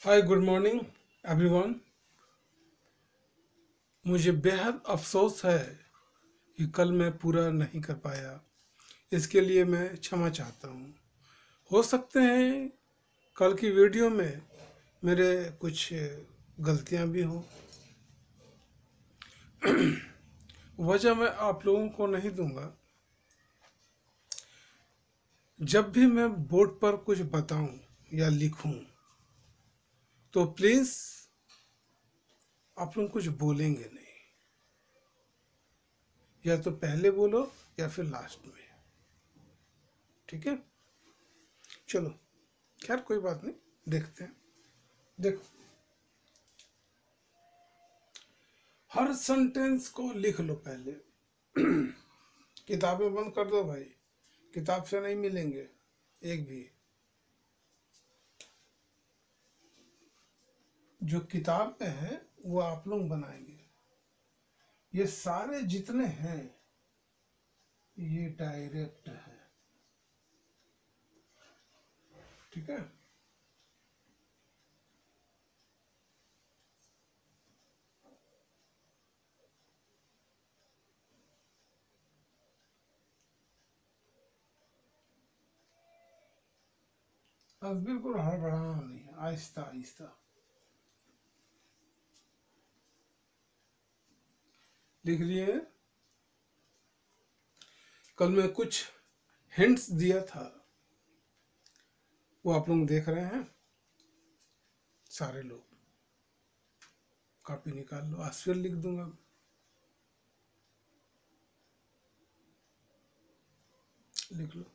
Hi good morning everyone. मुझे बेहद अफसोस है कि कल मैं पूरा नहीं कर पाया। इसके लिए मैं क्षमा चाहता हूँ। हो सकते हैं कल की वीडियो में मेरे कुछ गलतियाँ भी हों। वजह मैं आप लोगों को नहीं दूंगा। जब भी मैं बोर्ड पर कुछ बताऊं या लिखूं तो प्लीज़ आप लोग कुछ बोलेंगे नहीं। या तो पहले बोलो या फिर लास्ट में। ठीक है, चलो। खैर कोई बात नहीं, देखते हैं। देखो, हर सेंटेंस को लिख लो पहले। किताबें बंद कर दो भाई, किताब से नहीं मिलेंगे एक भी। जो किताब में है वो आप लोग बनाएंगे। ये सारे जितने हैं ये डायरेक्ट है। ठीक है, अब बिल्कुल हड़बड़ाना नहीं है, आहिस्ता आहिस्ता लिख लिए। कल मैं कुछ हिंट्स दिया था, वो आप लोग देख रहे हैं। सारे लोग कॉपी निकाल लो, आज फिर लिख दूंगा। लिख लो।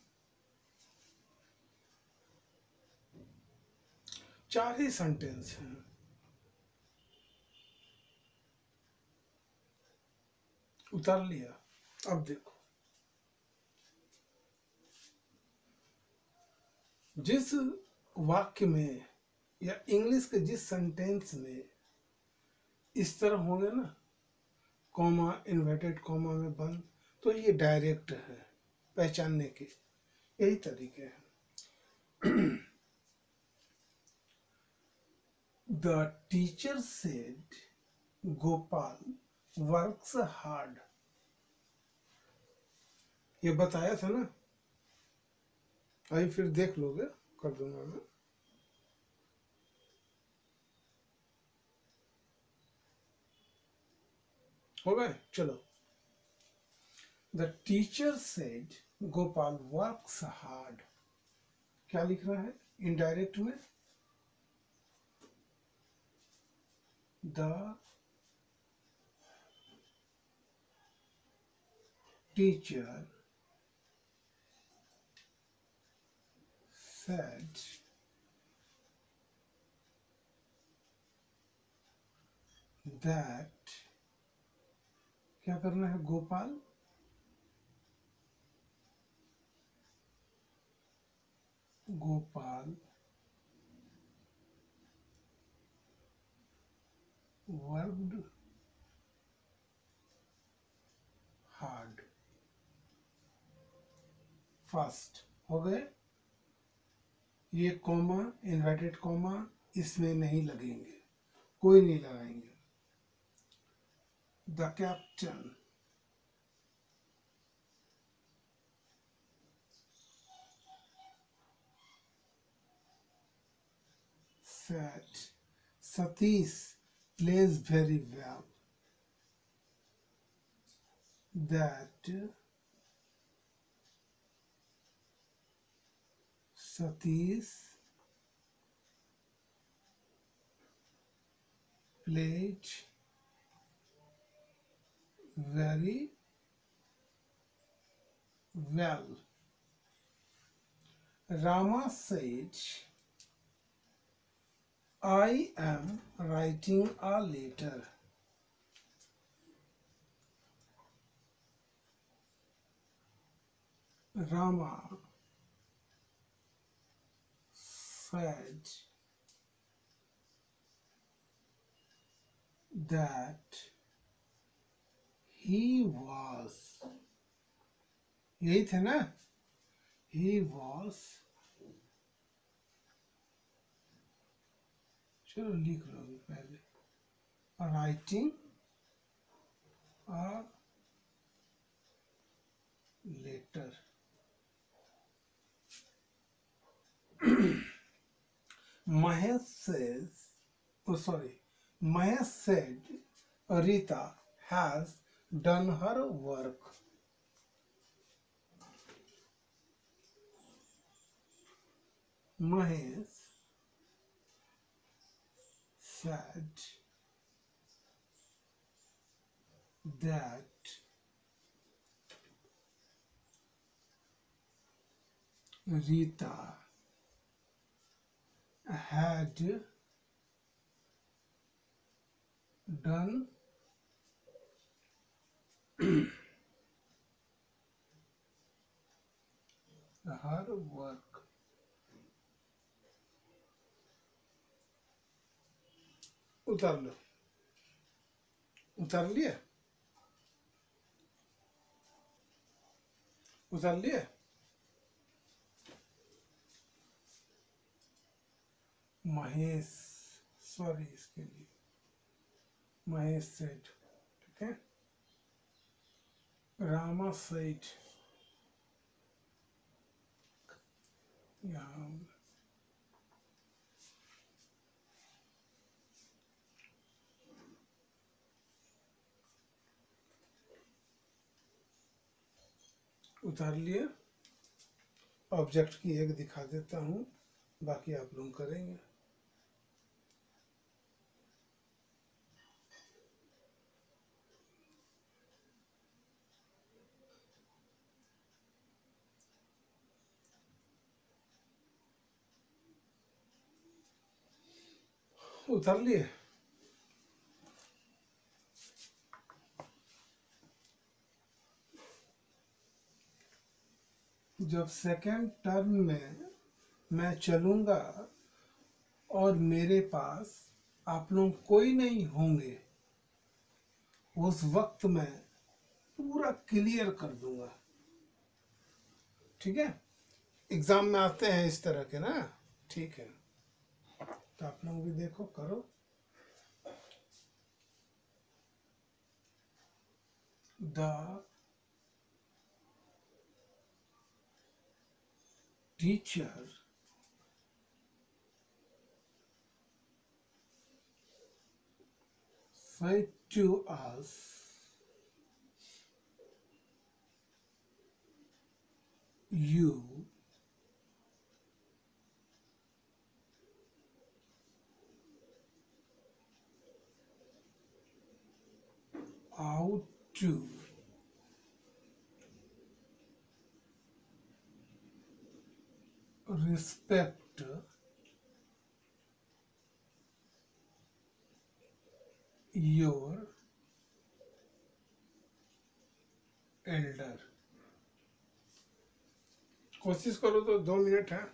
चार ही सेंटेंस हैं। उतार लिया। अब देखो, जिस वाक्य में या इंग्लिश के जिस सेंटेंस में इस तरह होंगे ना, कॉमा, इन्वर्टेड कॉमा में बंद, तो ये डायरेक्ट है। पहचानने के यही तरीके हैं। The teacher said Gopal works hard. ये बताया था ना, अभी फिर देख लोगे, कर दूंगा मैं। हो गए, चलो। The teacher said Gopal works hard. क्या लिख रहा है इनडायरेक्ट में? द टीचर said that, क्या करना है? Gopal Gopal worked hard. First हो गए। ये कॉमा, इन्वर्टेड कॉमा इसमें नहीं लगेंगे, कोई नहीं लगाएंगे। The captain said Satish plays very well. That Satish played very well. Rama said, I am writing a letter. Rama said that he was, यही थे ना, he was चलो लिख लो अभी पहले, writing a letter. Mahesh says, oh sorry, Mahesh said Rita has done her work. Mahesh said that Rita had done her work. उतार लो, उतार लिया, उतार लिया। महेश, सॉरी इसके लिए, महेश सेड, ठीक है। रामा सेड, यहाँ उतार लिए। ऑब्जेक्ट की एक दिखा देता हूँ, बाकी आप लोग करेंगे। उतार लिए। जब सेकेंड टर्म में मैं चलूंगा और मेरे पास आप लोग कोई नहीं होंगे, उस वक्त मैं पूरा क्लियर कर दूंगा, ठीक है। एग्जाम में आते हैं इस तरह के ना, ठीक है। तो आप लोग भी देखो, करो। The teacher said to us, you ought to respect your elder। कोशिश करो तो 2 मिनट है।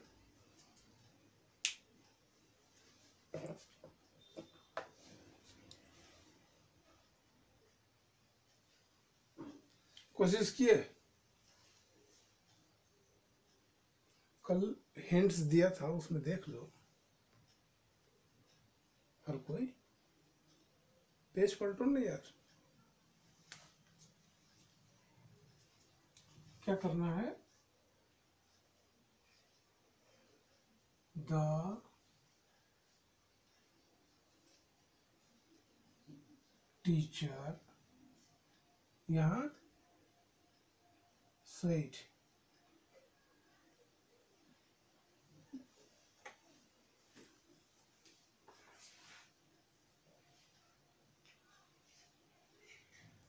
कोशिश किए, कल हिंट्स दिया था उसमें देख लो। हर कोई पेज पलटो ना यार। क्या करना है? द टीचर, यहाँ said,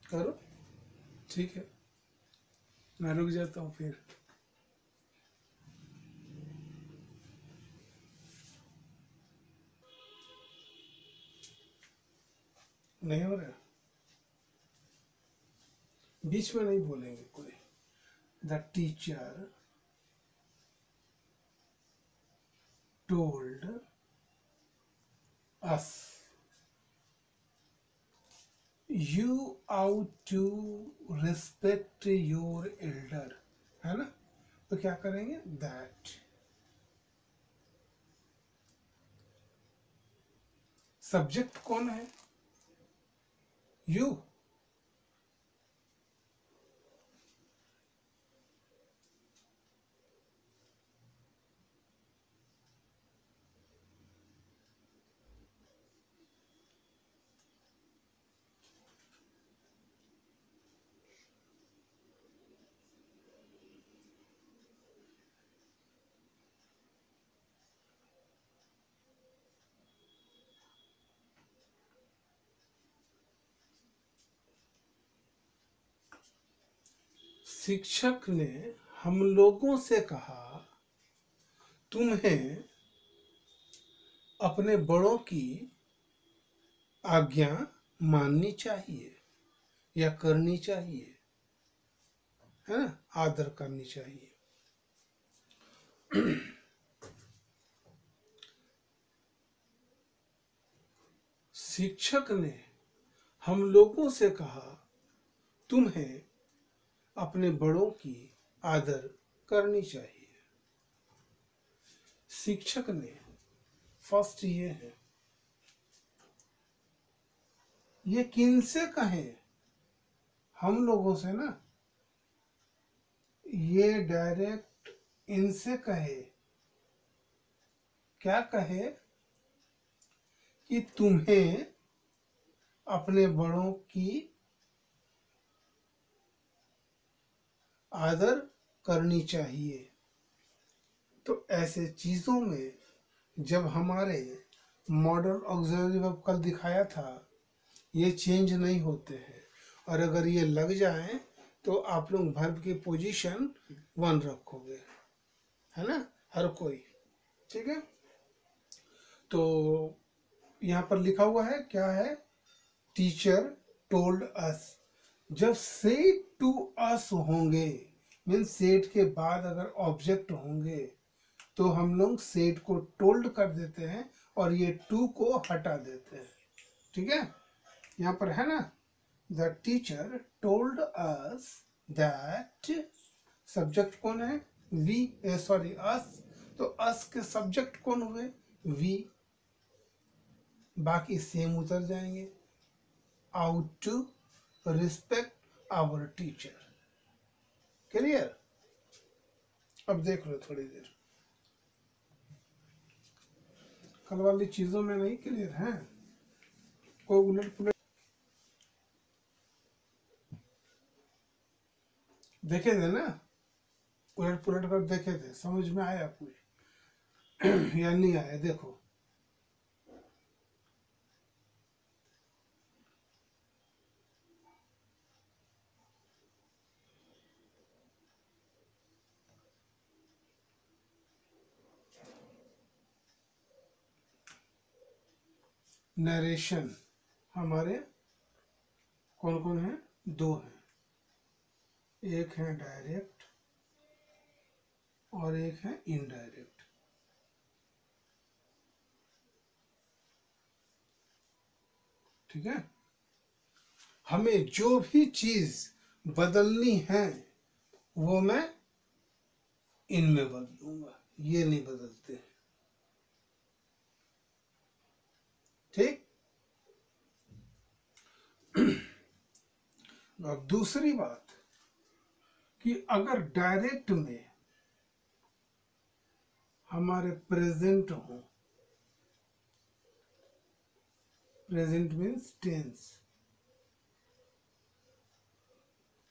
करो, ठीक है। मैं रुक जाता हूँ फिर। नहीं हो रहा, बीच में नहीं बोलेंगे कोई। The teacher told us, you ought to respect your elder, है ना। तो क्या करेंगे? दैट सब्जेक्ट कौन है? यू। शिक्षक ने हम लोगों से कहा, तुम्हें अपने बड़ों की आज्ञा माननी चाहिए या करनी चाहिए, है ना, आदर करनी चाहिए। शिक्षक ने हम लोगों से कहा, तुम्हें अपने बड़ों की आदर करनी चाहिए। शिक्षक ने, फर्स्ट ये है, ये किन से कहे? हम लोगों से ना, ये डायरेक्ट इनसे कहे। क्या कहे? कि तुम्हें अपने बड़ों की आदर करनी चाहिए। तो ऐसे चीजों में जब हमारे मॉडल ऑक्सिलरी वर्ब कल दिखाया था, ये चेंज नहीं होते हैं, और अगर ये लग जाए तो आप लोग वर्ब की पोजीशन 1 रखोगे, है ना, हर कोई। ठीक है, तो यहाँ पर लिखा हुआ है, क्या है? टीचर टोल्ड अस। जब सेड टू अस होंगे, मीन सेड के बाद अगर ऑब्जेक्ट होंगे तो हम लोग सेड को टोल्ड कर देते हैं और ये टू को हटा देते हैं। ठीक है, यहाँ पर है ना, the teacher told us that. Subject कौन है? वी, सॉरी अस। तो अस के सब्जेक्ट कौन हुए? वी। बाकी सेम उतर जाएंगे। Ought to respect our teacher. Clear? अब देख लो थोड़ी देर, कल वाली चीजों में नहीं क्लियर है, कोई उलट पुलट देखे थे ना, उलट पुलट कर देखे थे, समझ में आया कुछ या नहीं आया? देखो, नरेशन हमारे कौन कौन है? 2 हैं, एक है डायरेक्ट और एक है इनडायरेक्ट। ठीक है, हमें जो भी चीज बदलनी है वो मैं इनमें बदलूंगा, ये नहीं बदलते हैं। ठीक। और दूसरी बात कि अगर डायरेक्ट में हमारे प्रेजेंट हो, प्रेजेंट मीन्स टेंस,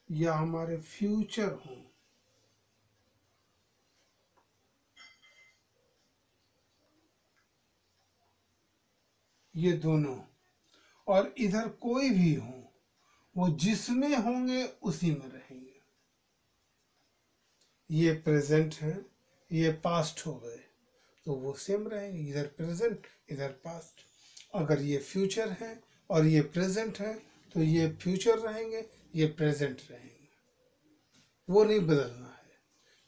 या हमारे फ्यूचर हो, ये दोनों, और इधर कोई भी हो, वो जिसमें होंगे उसी में रहेंगे। ये प्रेजेंट है, ये पास्ट हो गए तो वो सेम रहेंगे, इधर प्रेजेंट इधर पास्ट। अगर ये फ्यूचर है और ये प्रेजेंट है तो ये फ्यूचर रहेंगे, ये प्रेजेंट रहेंगे। वो नहीं बदलना है,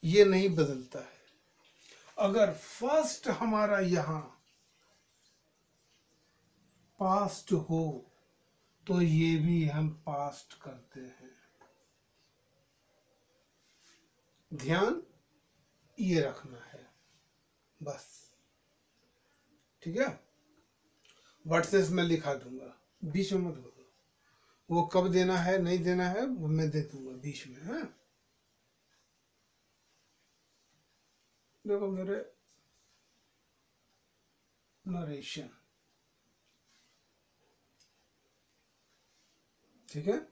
ये नहीं बदलता है। अगर फर्स्ट हमारा यहाँ पास्ट हो तो ये भी हम पास्ट करते हैं। ध्यान ये रखना है बस। ठीक है, वर्सेस मैं लिखा दूंगा, बीच में मत बोलो। वो कब देना है नहीं देना है वो मैं दे दूंगा बीच में। है देखो मेरे नरेशन, ठीक है।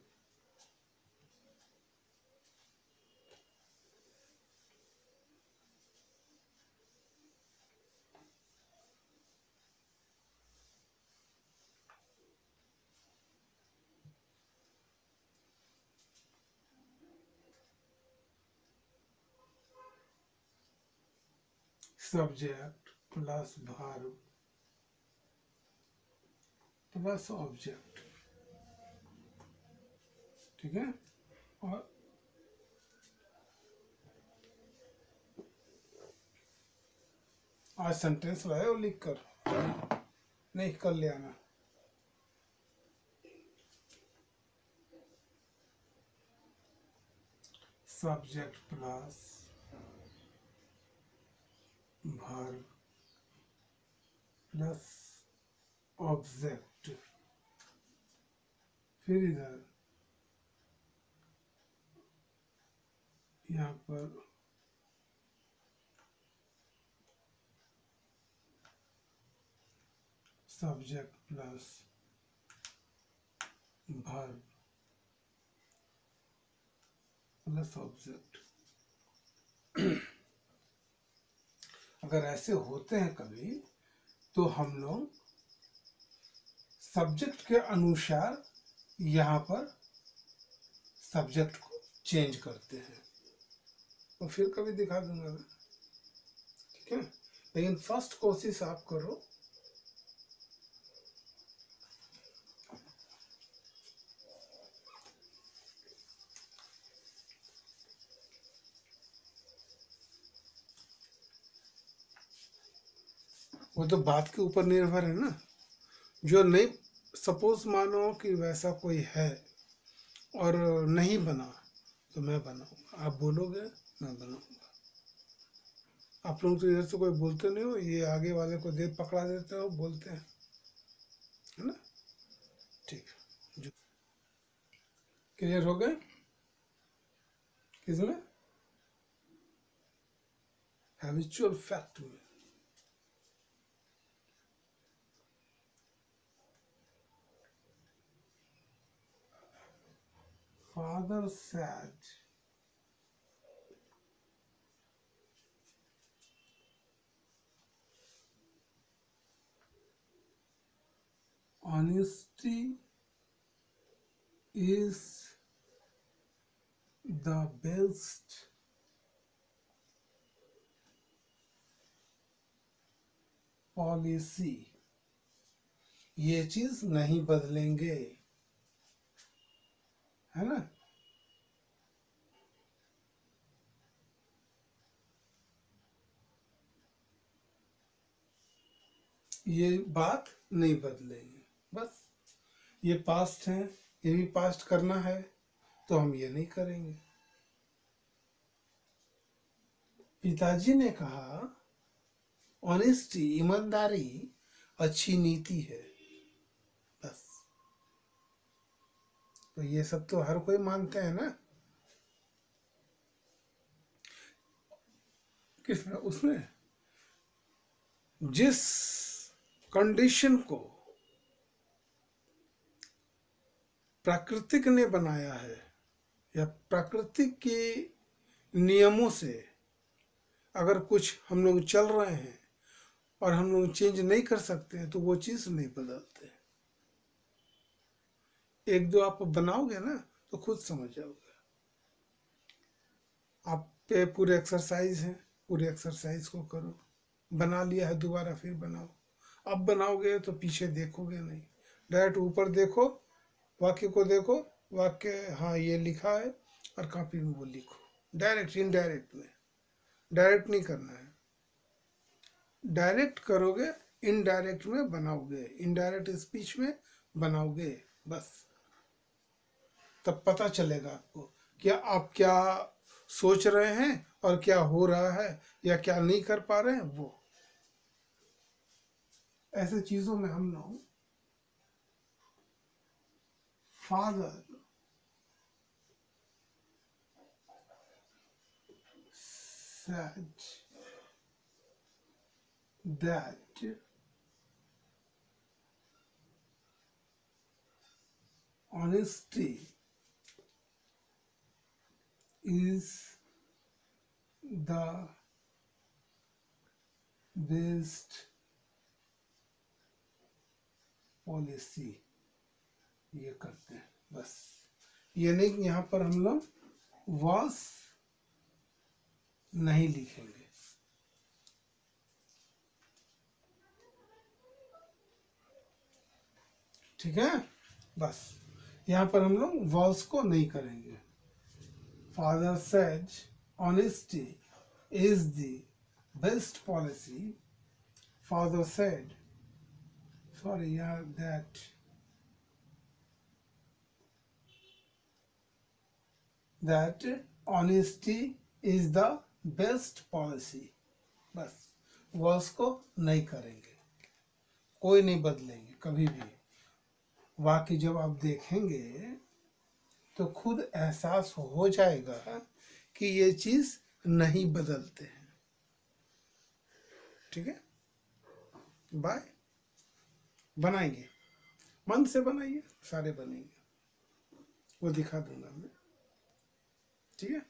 Subject plus verb plus object, ठीक है। और आज सेंटेंस लाए और लिख कर नहीं कर ले आना। Subject plus verb plus object, फिर इधर यहाँ पर subject plus verb plus object. अगर ऐसे होते हैं कभी तो हम लोग सब्जेक्ट के अनुसार यहाँ पर सब्जेक्ट को चेंज करते हैं, तो फिर कभी दिखा दूंगा मैं, ठीक है। लेकिन फर्स्ट कोशिश आप करो। वो तो बात के ऊपर निर्भर है ना, जो नहीं, सपोज मानो कि वैसा कोई है और नहीं बना तो मैं बनाऊंगा, आप बोलोगे मैं बनाऊंगा। आप लोग तो इधर से कोई बोलते नहीं हो, ये आगे वाले को दे पकड़ा देते हो, बोलते हैं, है ना। ठीक है, क्लियर हो गए किसमें, हैबिचुअल फैक्ट में। Father said, honesty is the best policy. ये चीज नहीं बदलेंगे, है ना। ये बात नहीं बदलेंगे, बस ये पास्ट है, ये भी पास्ट करना है तो हम ये नहीं करेंगे। पिताजी ने कहा ऑनेस्टी, ईमानदारी अच्छी नीति है, बस। तो ये सब तो हर कोई मानते हैं ना। किसने, उसने जिस कंडीशन को प्राकृतिक ने बनाया है या प्राकृतिक के नियमों से अगर कुछ हम लोग चल रहे हैं और हम लोग चेंज नहीं कर सकते हैं तो वो चीज़ नहीं बदलते। एक दो आप बनाओगे ना तो खुद समझ जाओगे। आप पे पूरे एक्सरसाइज हैं, पूरे एक्सरसाइज को करो, बना लिया है दोबारा फिर बनाओ। अब बनाओगे तो पीछे देखोगे नहीं, डायरेक्ट ऊपर देखो, वाक्य को देखो, वाक्य हाँ ये लिखा है और कॉपी में वो लिखो, डायरेक्ट। इनडायरेक्ट में, डायरेक्ट नहीं करना है, डायरेक्ट करोगे इनडायरेक्ट में बनाओगे, इनडायरेक्ट स्पीच में बनाओगे, बस। तब पता चलेगा आपको कि आप क्या सोच रहे हैं और क्या हो रहा है या क्या नहीं कर पा रहे हैं। वो ऐसे चीज़ों में हम लोग father said that honesty is the best policy. ये करते हैं बस, यानी कि यहाँ पर हम लोग was नहीं लिखेंगे। ठीक है, बस यहाँ पर हम लोग was को नहीं करेंगे। Father said honesty is the best policy. Father said, sorry, yeah, that honesty is the best policy। बस was को नहीं करेंगे, कोई नहीं बदलेंगे कभी भी। वाक्य जब आप देखेंगे तो खुद एहसास हो जाएगा कि ये चीज नहीं बदलते हैं। ठीक है, बाय। बनाएंगे, मन से बनाइए, सारे बनेंगे, वो दिखा दूंगा मैं। ठीक है।